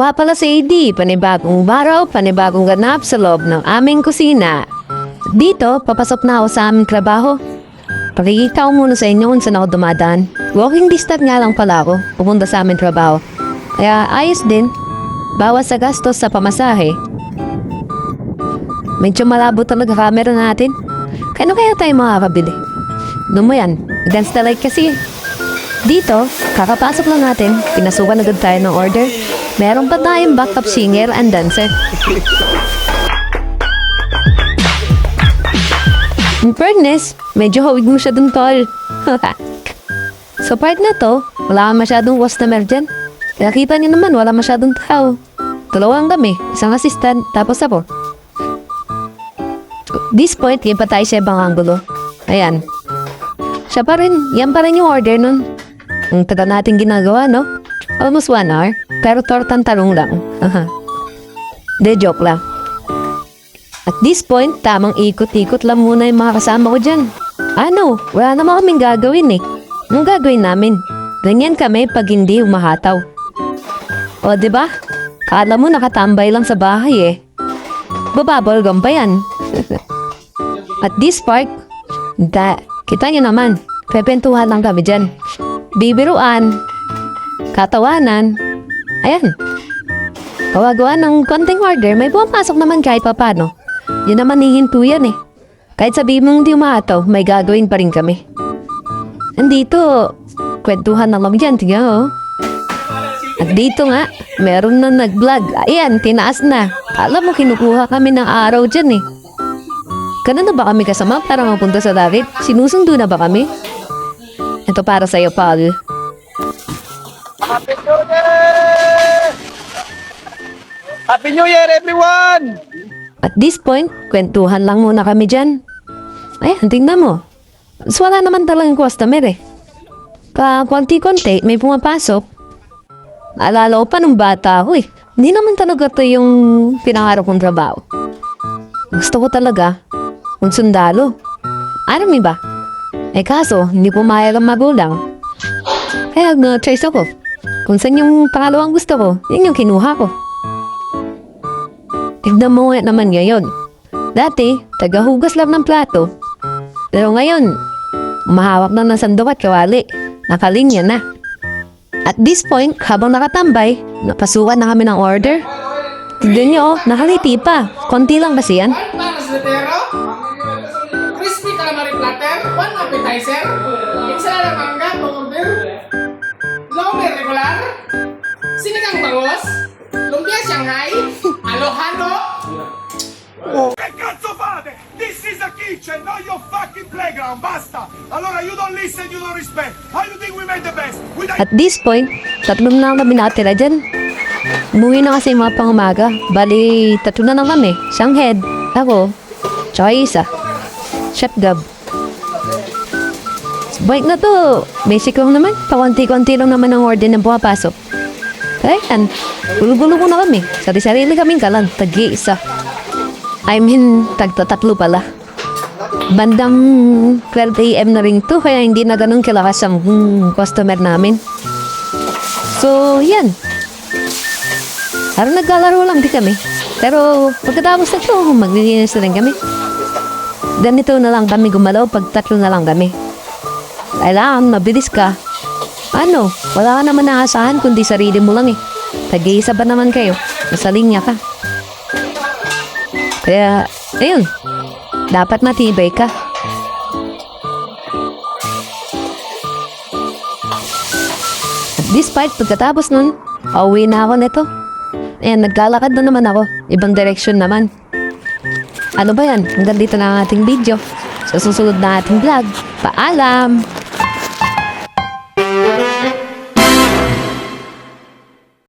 Wa pala si AD, panibagong araw, panibagong ganap sa loob ng aming kusina. Dito, papasok na ako sa aming trabaho. Pakikita ko muna sa inyo kung saan ako dumadaan. Walking distance nga lang pala ako, pupunta sa aming trabaho. Kaya ayos din, bawas sa gastos sa pamasahe. Medyo malabo talaga camera natin. Kano kaya tayo makakabili? Doon mo yan, against the light kasi. Dito, kakapasok lang natin, pinasukan agad tayo ng order. Meron pa tayong backup singer and dancer. In fairness, medyo hawig mo siya dun, tol. Sa part na to, wala kang masyadong customer dyan. Nakita niyo naman, wala masyadong tao. Dalawang kami, isang assistant, tapos ako. This point, yan pa tayo sa ibang angulo. Ayan. Siya pa rin, yan pa rin yung order nun. Ang tagal natin ginagawa, no? Almost 1 hour. Pero tortang talong lang. De, joke lang. At this point, tamang ikot-ikot lang muna yung mga kasama ko dyan. Ano? Wala naman kaming gagawin eh. Anong gagawin namin? Ganyan kami pag hindi umahataw. O, diba? Kala mo nakatambay lang sa bahay eh. Bababalgam pa yan. At this part, kita nyo naman, pepentuhan lang kami dyan. Bibiruan, katawanan, ayan. Kawagawa ng konting order, may pumapasok naman kahit papano. Yun naman hihinto yan eh. Kahit sabihin mong hindi umataw, may gagawin pa rin kami. Andito, kwentuhan na lang dyan, tingnan oh. At dito nga, meron na nag-vlog. Ayan, tinaas na. Alam mo, kinukuha kami ng araw dyan eh. Ganun na ba kami kasama para mapunta sa David? Sinusundo na ba kami? Ito para sa'yo, Paul. Happy New Year! Happy New Year, everyone! At this point, kwentuhan lang muna kami dyan. Ayan, tingnan mo. Mas wala naman talagang customer eh. Konti-konti, may pumapasok. Naalala ko pa nung bata ako eh. Hindi naman talaga ito yung pinangarap kong trabaho. Gusto ko talaga kung sundalo. Alam mo ba? Eh kaso, hindi pumayag ang magulang. Kaya nag-choice ako. Kung saan yung pangalawang gusto ko, yun yung kinuha ko. Tignan mo nga naman ngayon. Dati, tagahugas lang ng plato. Pero ngayon, mahawak na ng sandok at kawali. Nakalinya na. At this point, habang nakatambay, napasukan na kami ng order. Tignan nyo, nakaliti pa. Konti lang kasi yan. Para sa letero, crispy calamari platter, 1 appetizer, ensalada mangga, order, lomer regular, sinigang bangos, lumpia Shanghai, halo-halo. Che cazzo fate? This is a kitchen, not your fucking playground, basta! Allora you don't listen, you don't respect. How you think we made the best? At this point, tatlong na kami nakatira dyan. Umuwi na kasi yung mga pangumaga. Bali, tatlo na lang kami. Siyang head, ako, tsaka isa. Chef Gab. Bike na to. Basic lang naman. Pakunti-kunti lang naman ang order na pumapasok. Ayan, gulo-gulo ko na kami. Sari-sarili kaming kalan. Tag-iisa. I mean, tagtatatlo pala. Bandang 12 AM na rin to, kaya hindi na ganun kilakas ang customer namin. So, yan. Parang naglalaro lang din kami. Pero, pagkatapos na ito, maglilinis na rin kami. Ganito na lang kami gumalaw pag tatlo na lang kami. Kailangan, mabilis ka. Ano, wala ka naman naasahan kundi sarili mo lang eh. Tag-iisa ba naman kayo? Nasa linya ka. Kaya, ayun. Dapat matibay ka. At this part, pagkatapos nun, pauwi na ako nito. Ayan, naglalakad na naman ako. Ibang direction naman. Ano ba yan? Hanggang dito na ang ating video. Sa susunod na ating vlog. Paalam!